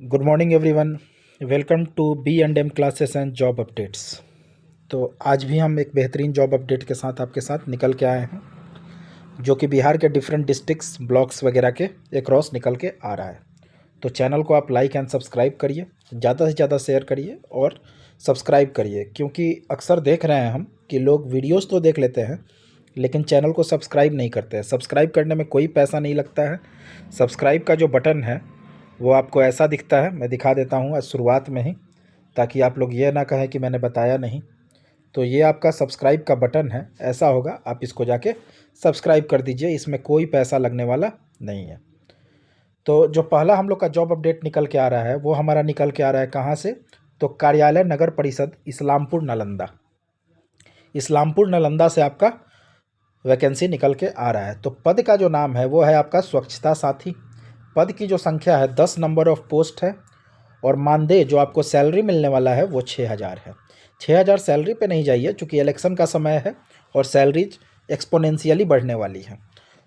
Good morning everyone. Welcome to B and M classes and job updates. तो आज भी हम एक बेहतरीन जॉब अपडेट के साथ आपके साथ निकल के आए हैं, जो कि बिहार के डिफरेंट डिस्ट्रिक्ट्स ब्लॉक्स वगैरह के एक्रॉस निकल के आ रहा है। तो चैनल को आप लाइक एंड सब्सक्राइब करिए, ज़्यादा से ज़्यादा शेयर करिए और सब्सक्राइब करिए, क्योंकि अक्सर देख रहे हैं हम कि लोग वीडियोज़ तो देख लेते हैं लेकिन चैनल को सब्सक्राइब नहीं करते हैं। सब्सक्राइब करने में कोई पैसा नहीं लगता है। सब्सक्राइब का जो बटन है वो आपको ऐसा दिखता है, मैं दिखा देता हूँ आज शुरुआत में ही, ताकि आप लोग ये ना कहें कि मैंने बताया नहीं। तो ये आपका सब्सक्राइब का बटन है, ऐसा होगा, आप इसको जाके सब्सक्राइब कर दीजिए, इसमें कोई पैसा लगने वाला नहीं है। तो जो पहला हम लोग का जॉब अपडेट निकल के आ रहा है वो हमारा निकल के आ रहा है कहाँ से, तो कार्यालय नगर परिषद इस्लामपुर नालंदा। इस्लामपुर नालंदा से आपका वैकेंसी निकल के आ रहा है। तो पद का जो नाम है वो है आपका स्वच्छता साथी। पद की जो संख्या है 10 नंबर ऑफ पोस्ट है, और मानदेय जो आपको सैलरी मिलने वाला है वो 6,000 है। 6,000 सैलरी पे नहीं जाइए, चूँकि इलेक्शन का समय है और सैलरीज एक्सपोनेंशियली बढ़ने वाली है।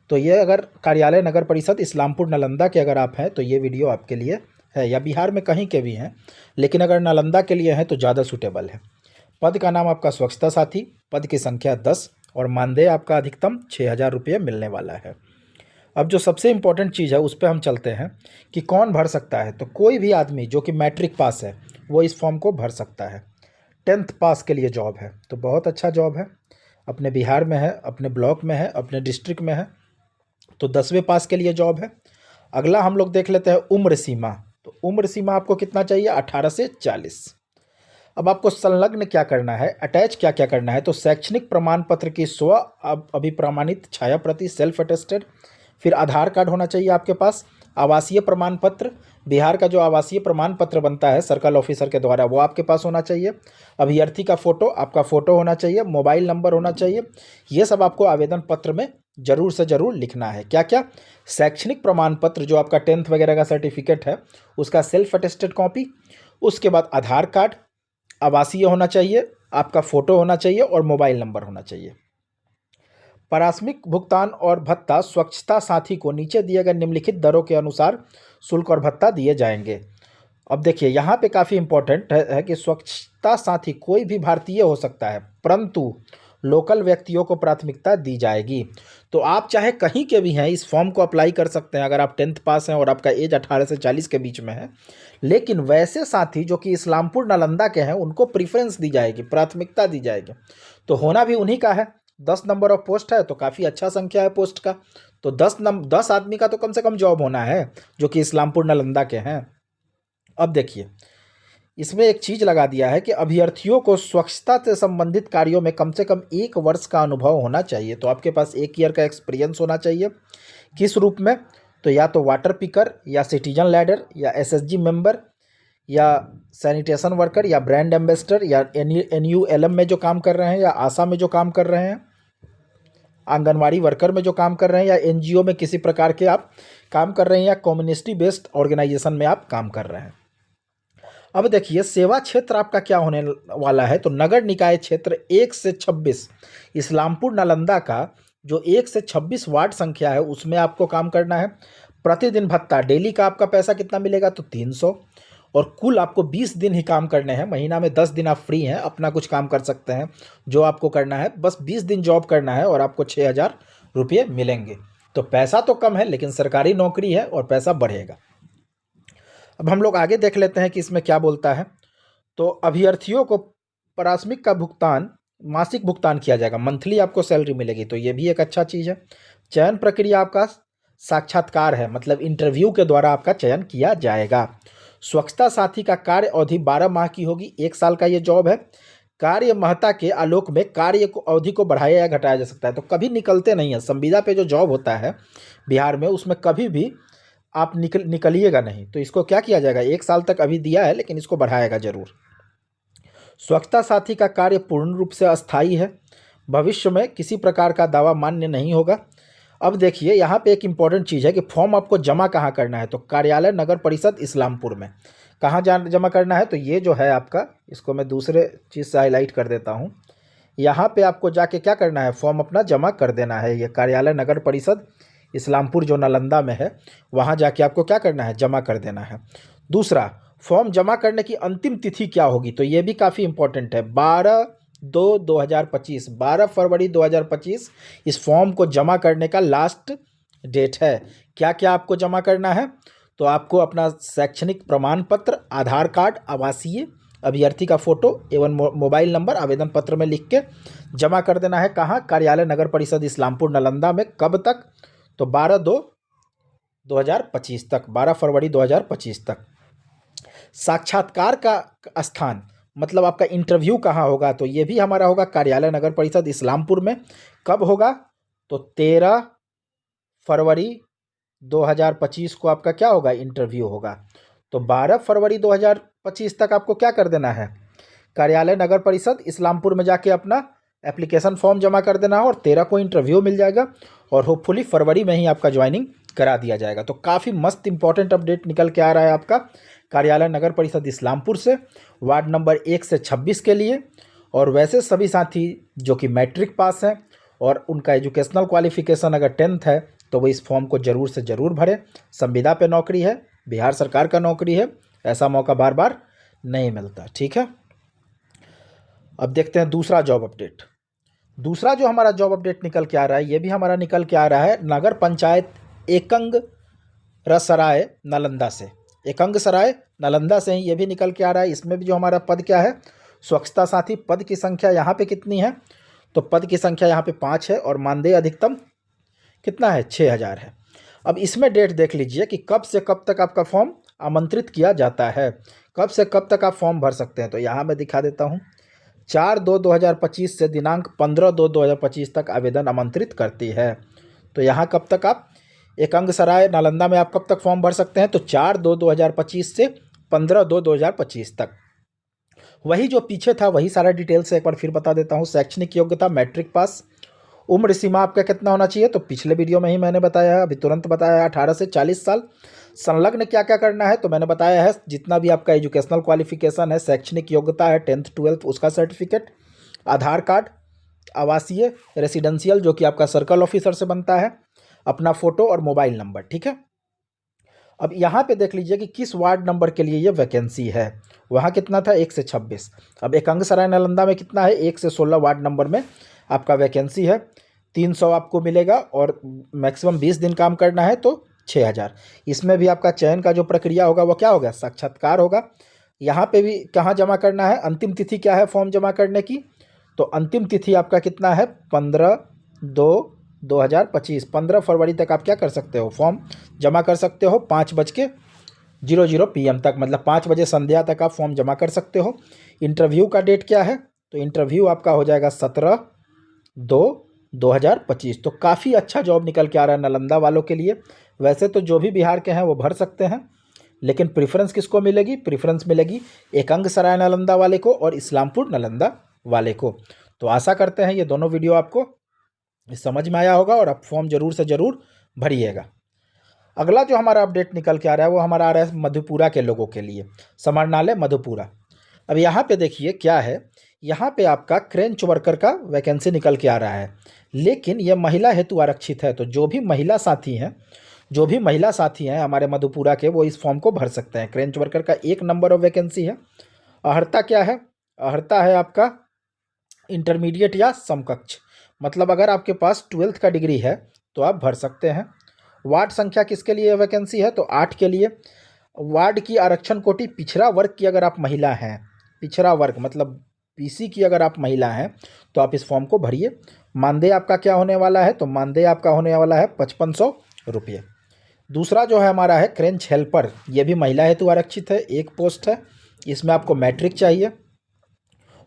तो ये अगर कार्यालय नगर परिषद इस्लामपुर नालंदा के अगर आप हैं तो ये वीडियो आपके लिए है, या बिहार में कहीं के भी हैं, लेकिन अगर नालंदा के लिए हैं तो ज़्यादा सूटेबल है। पद का नाम आपका स्वच्छता साथी, पद की संख्या 10 और मानदेय आपका अधिकतम 6,000 रुपये मिलने वाला है। अब जो सबसे इम्पोर्टेंट चीज़ है उस पर हम चलते हैं कि कौन भर सकता है। तो कोई भी आदमी जो कि मैट्रिक पास है वो इस फॉर्म को भर सकता है। 10th पास के लिए जॉब है, तो बहुत अच्छा जॉब है, अपने बिहार में है, अपने ब्लॉक में है, अपने डिस्ट्रिक्ट में है। तो 10वें पास के लिए जॉब है। अगला हम लोग देख लेते हैं उम्र सीमा। तो उम्र सीमा आपको कितना चाहिए, 18 से 40। अब आपको संलग्न क्या करना है, अटैच क्या क्या करना है, तो शैक्षणिक प्रमाण पत्र की स्व अभिप्रमाणित छाया प्रति सेल्फ अटेस्टेड, फिर आधार कार्ड होना चाहिए आपके पास, आवासीय प्रमाण पत्र, बिहार का जो आवासीय प्रमाण पत्र बनता है सर्कल ऑफिसर के द्वारा वो आपके पास होना चाहिए, अभ्यर्थी का फ़ोटो, आपका फ़ोटो होना चाहिए, मोबाइल नंबर होना चाहिए। ये सब आपको आवेदन पत्र में ज़रूर से ज़रूर लिखना है। क्या क्या, शैक्षणिक प्रमाण पत्र जो आपका 10th वगैरह का सर्टिफिकेट है उसका सेल्फ अटेस्टेड कॉपी, उसके बाद आधार कार्ड, आवासीय होना चाहिए, आपका फ़ोटो होना चाहिए और मोबाइल नंबर होना चाहिए। पारस्परिक भुगतान और भत्ता स्वच्छता साथी को नीचे दिए गए निम्नलिखित दरों के अनुसार शुल्क और भत्ता दिए जाएंगे। अब देखिए यहाँ पे काफ़ी इंपॉर्टेंट है कि स्वच्छता साथी कोई भी भारतीय हो सकता है, परंतु लोकल व्यक्तियों को प्राथमिकता दी जाएगी। तो आप चाहे कहीं के भी हैं इस फॉर्म को अप्लाई कर सकते हैं अगर आप 10th पास हैं और आपका एज 18 से 40 के बीच में है। लेकिन वैसे साथी जो कि इस्लामपुर नालंदा के हैं उनको प्रीफरेंस दी जाएगी, प्राथमिकता दी जाएगी। तो होना भी उन्हीं का है। 10 नंबर ऑफ पोस्ट है तो काफ़ी अच्छा संख्या है पोस्ट का। तो 10 आदमी का तो कम से कम जॉब होना है जो कि इस्लामपुर नालंदा के हैं। अब देखिए इसमें एक चीज़ लगा दिया है कि अभ्यर्थियों को स्वच्छता से संबंधित कार्यों में कम से कम 1 वर्ष का अनुभव होना चाहिए। तो आपके पास 1 ईयर का एक्सपीरियंस होना चाहिए। किस रूप में, तो या तो वाटर पिकर या सिटीजन लैडर या एसएसजी मेंबर या सैनिटेशन वर्कर या ब्रांड एम्बेसडर या एनयूएलएम में जो काम कर रहे हैं या आशा में जो काम कर रहे हैं, आंगनवाड़ी वर्कर में जो काम कर रहे हैं या एनजीओ में किसी प्रकार के आप काम कर रहे हैं या कम्युनिटी बेस्ड ऑर्गेनाइजेशन में आप काम कर रहे हैं। अब देखिए सेवा क्षेत्र आपका क्या होने वाला है, तो नगर निकाय क्षेत्र 1 से 26 इस्लामपुर नालंदा का जो 1 से 26 वार्ड संख्या है उसमें आपको काम करना है। प्रतिदिन भत्ता डेली का आपका पैसा कितना मिलेगा, तो 300, और कुल आपको 20 दिन ही काम करने हैं। महीना में 10 दिन आप फ्री हैं, अपना कुछ काम कर सकते हैं। जो आपको करना है बस 20 दिन जॉब करना है और आपको 6,000 रुपये मिलेंगे। तो पैसा तो कम है लेकिन सरकारी नौकरी है और पैसा बढ़ेगा। अब हम लोग आगे देख लेते हैं कि इसमें क्या बोलता है। तो अभ्यर्थियों को पारिश्रमिक का भुगतान मासिक भुगतान किया जाएगा, मंथली आपको सैलरी मिलेगी, तो ये भी एक अच्छा चीज़ है। चयन प्रक्रिया आपका साक्षात्कार है, मतलब इंटरव्यू के द्वारा आपका चयन किया जाएगा। स्वच्छता साथी का कार्य अवधि 12 माह की होगी, 1 साल का ये जॉब है। कार्य महत्ता के आलोक में कार्य को अवधि को बढ़ाया या घटाया जा सकता है, तो कभी निकलते नहीं है। संविदा पे जो जॉब होता है बिहार में उसमें कभी भी आप निकलिएगा नहीं। तो इसको क्या किया जाएगा, 1 साल तक अभी दिया है लेकिन इसको बढ़ाएगा ज़रूर। स्वच्छता साथी का कार्य पूर्ण रूप से अस्थायी है, भविष्य में किसी प्रकार का दावा मान्य नहीं होगा। अब देखिए यहाँ पे एक इम्पॉर्टेंट चीज़ है कि फॉर्म आपको जमा कहाँ करना है, तो कार्यालय नगर परिषद इस्लामपुर में कहाँ जमा करना है, तो ये जो है आपका, इसको मैं दूसरे चीज़ से हाईलाइट कर देता हूँ। यहाँ पे आपको जाके क्या करना है, फॉर्म अपना जमा कर देना है। ये कार्यालय नगर परिषद इस्लामपुर जो नालंदा में है, वहाँ जाके आपको क्या करना है, जमा कर देना है। दूसरा, फॉर्म जमा करने की अंतिम तिथि क्या होगी, तो ये भी काफ़ी इंपॉर्टेंट है। 12/2/2025, 12 फरवरी 2025 इस फॉर्म को जमा करने का लास्ट डेट है। क्या क्या आपको जमा करना है, तो आपको अपना शैक्षणिक प्रमाण पत्र, आधार कार्ड, आवासीय, अभ्यर्थी का फोटो एवं मोबाइल नंबर आवेदन पत्र में लिख के जमा कर देना है। कहाँ, कार्यालय नगर परिषद इस्लामपुर नालंदा में। कब तक, तो 12/2/2025 तक, 12 फरवरी 2025 तक। साक्षात्कार का स्थान, मतलब आपका इंटरव्यू कहाँ होगा, तो ये भी हमारा होगा कार्यालय नगर परिषद इस्लामपुर में। कब होगा, तो 13 फरवरी 2025 को आपका क्या होगा, इंटरव्यू होगा। तो 12 फरवरी 2025 तक आपको क्या कर देना है, कार्यालय नगर परिषद इस्लामपुर में जाके अपना एप्लीकेशन फॉर्म जमा कर देना है, और 13 को इंटरव्यू मिल जाएगा, और होपफुली फरवरी में ही आपका ज्वाइनिंग करा दिया जाएगा। तो काफ़ी मस्त इंपॉर्टेंट अपडेट निकल के आ रहा है आपका कार्यालय नगर परिषद इस्लामपुर से, वार्ड नंबर 1 से 26 के लिए। और वैसे सभी साथी जो कि मैट्रिक पास हैं और उनका एजुकेशनल क्वालिफिकेशन अगर 10th है, तो वो इस फॉर्म को ज़रूर से ज़रूर भरें। संविदा पे नौकरी है, बिहार सरकार का नौकरी है, ऐसा मौका बार बार नहीं मिलता। ठीक है, अब देखते हैं दूसरा जॉब अपडेट। दूसरा जो हमारा जॉब अपडेट निकल के आ रहा है, ये भी हमारा निकल के आ रहा है नगर पंचायत एकंगसराय नालंदा से। एकंगसराय नालंदा से ही ये भी निकल के आ रहा है। इसमें भी जो हमारा पद क्या है, स्वच्छता साथी। पद की संख्या यहाँ पे कितनी है, तो पद की संख्या यहाँ पे 5 है, और मानदेय अधिकतम कितना है, 6000 है। अब इसमें डेट देख लीजिए कि कब से कब तक आपका फॉर्म आमंत्रित किया जाता है, कब से कब तक आप फॉर्म भर सकते हैं। तो यहाँ मैं दिखा देता हूँ, 4/2/2025 से दिनांक 15/2/2025 तक आवेदन आमंत्रित करती है। तो यहाँ कब तक आप एकंगसराय नालंदा में आप कब तक फॉर्म भर सकते हैं, तो 4/2/2025 से 15/2/2025 तक। वही जो पीछे था वही सारा डिटेल से एक बार फिर बता देता हूँ। शैक्षणिक योग्यता मैट्रिक पास। उम्र सीमा आपका कितना होना चाहिए, तो पिछले वीडियो में ही मैंने बताया है, अभी तुरंत बताया है, 18 से 40 साल। संलग्न क्या क्या करना है, तो मैंने बताया है जितना भी आपका एजुकेशनल क्वालिफिकेशन है, शैक्षणिक योग्यता है 10th 12th उसका सर्टिफिकेट, आधार कार्ड, आवासीय रेसिडेंशियल जो कि आपका सर्कल ऑफिसर से बनता है, अपना फोटो और मोबाइल नंबर। ठीक है, अब यहाँ पे देख लीजिए कि किस वार्ड नंबर के लिए ये वैकेंसी है। वहाँ कितना था, 1 से 26। अब एकंगसराय नालंदा में कितना है, 1 से 16 वार्ड नंबर में आपका वैकेंसी है। 300 आपको मिलेगा, और मैक्सिमम 20 दिन काम करना है, तो 6000। इसमें भी आपका चयन का जो प्रक्रिया होगा वो क्या होगा, साक्षात्कार होगा। यहाँ पे भी कहाँ जमा करना है, अंतिम तिथि क्या है फॉर्म जमा करने की, तो अंतिम तिथि आपका कितना है, 15/2/2025। 15 फरवरी तक आप क्या कर सकते हो, फॉर्म जमा कर सकते हो, 5:00 PM तक, मतलब 5 बजे संध्या तक आप फॉर्म जमा कर सकते हो। इंटरव्यू का डेट क्या है, तो इंटरव्यू आपका हो जाएगा 17/2/2025। तो काफ़ी अच्छा जॉब निकल के आ रहा है नालंदा वालों के लिए। वैसे तो जो भी बिहार के हैं वो भर सकते हैं, लेकिन प्रेफरेंस किसको मिलेगी, प्रेफरेंस मिलेगी एकंगसराय नालंदा वाले को और इस्लामपुर नालंदा वाले को। तो आशा करते हैं ये दोनों वीडियो आपको समझ में आया होगा, और आप फॉर्म ज़रूर से ज़रूर भरिएगा। अगला जो हमारा अपडेट निकल के आ रहा है वो हमारा आ रहा है मधेपुरा के लोगों के लिए, समाहरणालय मधेपुरा। अब यहाँ पे देखिए क्या है, यहाँ पे आपका क्रेंच वर्कर का वैकेंसी निकल के आ रहा है, लेकिन यह महिला हेतु आरक्षित है। तो जो भी महिला साथी हैं हमारे मधेपुरा के, वो इस फॉर्म को भर सकते हैं। क्रेंच वर्कर का 1 नंबर ऑफ वैकेंसी है। अर्हता क्या है, अर्हता है आपका इंटरमीडिएट या समकक्ष, मतलब अगर आपके पास 12th का डिग्री है तो आप भर सकते हैं। वार्ड संख्या किसके लिए वैकेंसी है, तो 8 के लिए। वार्ड की आरक्षण कोटि पिछड़ा वर्ग की अगर आप महिला हैं, पिछड़ा वर्ग मतलब BC की अगर आप महिला हैं, तो आप इस फॉर्म को भरिए। मानदेय आपका क्या होने वाला है, तो मानदेय आपका होने वाला है 5500 रुपये। दूसरा जो है हमारा है क्रेंच हेल्पर, ये भी महिला हेतु आरक्षित है, 1 पोस्ट है। इसमें आपको मैट्रिक चाहिए।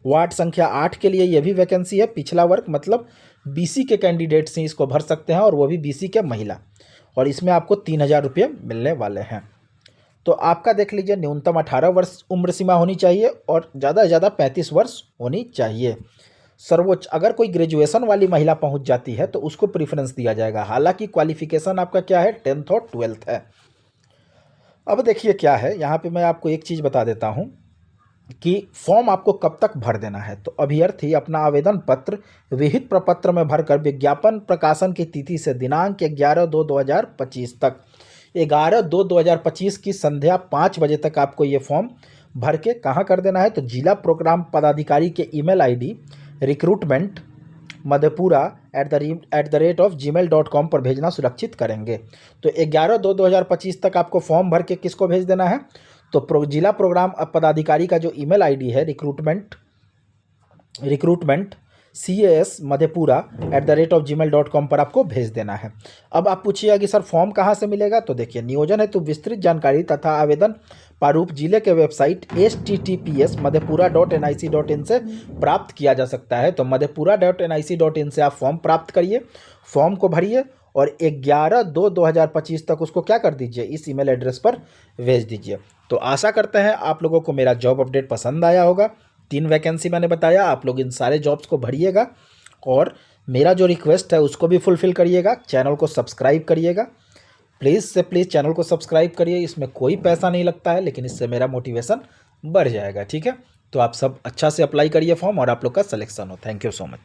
वार्ड संख्या 8 के लिए ये भी वैकेंसी है, पिछला वर्ग मतलब BC के कैंडिडेट्स ही इसको भर सकते हैं, और वो भी BC के महिला, और इसमें आपको 3000 रुपये मिलने वाले हैं। तो आपका देख लीजिए न्यूनतम 18 वर्ष उम्र सीमा होनी चाहिए, और ज़्यादा से ज़्यादा 35 वर्ष होनी चाहिए। सर्वोच्च अगर कोई ग्रेजुएशन वाली महिला पहुंच जाती है तो उसको प्रेफरेंस दिया जाएगा। हालांकि क्वालिफिकेशन आपका क्या है, 10th और 12th है। अब देखिए क्या है, यहाँ पे मैं आपको एक चीज़ बता देता हूँ कि फॉर्म आपको कब तक भर देना है। तो अभ्यर्थी अपना आवेदन पत्र विहित प्रपत्र में भरकर विज्ञापन प्रकाशन की तिथि से दिनांक 11/2/2025 तक 11/2/2025 की संध्या 5 बजे तक आपको ये फॉर्म भर के कहाँ कर देना है, तो जिला प्रोग्राम पदाधिकारी के ईमेल आईडी रिक्रूटमेंट madhepura@gmail.com पर भेजना सुरक्षित करेंगे। तो 11/2/2025 तक आपको फॉर्म भर के किसको भेज देना है, तो जिला प्रोग्राम पदाधिकारी का जो ईमेल आईडी है रिक्रूटमेंट cas madhepura@gmail.com पर आपको भेज देना है। अब आप पूछिएगा कि सर फॉर्म कहाँ से मिलेगा, तो देखिए नियोजन हेतु विस्तृत जानकारी तथा आवेदन प्रारूप जिले के वेबसाइट https://madhepura.nic.in से प्राप्त किया जा सकता है। तो madhepura.nic.in से आप फॉर्म प्राप्त करिए, फॉर्म को भरिए और 11/2/2025 तक उसको क्या कर दीजिए, इस ईमेल एड्रेस पर भेज दीजिए। तो आशा करते हैं आप लोगों को मेरा जॉब अपडेट पसंद आया होगा। 3 वैकेंसी मैंने बताया, आप लोग इन सारे जॉब्स को भरिएगा और मेरा जो रिक्वेस्ट है उसको भी फुलफ़िल करिएगा। चैनल को सब्सक्राइब करिएगा, प्लीज़ से प्लीज़ चैनल को सब्सक्राइब करिए। इसमें कोई पैसा नहीं लगता है, लेकिन इससे मेरा मोटिवेशन बढ़ जाएगा। ठीक है, तो आप सब अच्छा से अप्लाई करिए फॉर्म और आप लोग का सिलेक्शन हो। Thank you so much.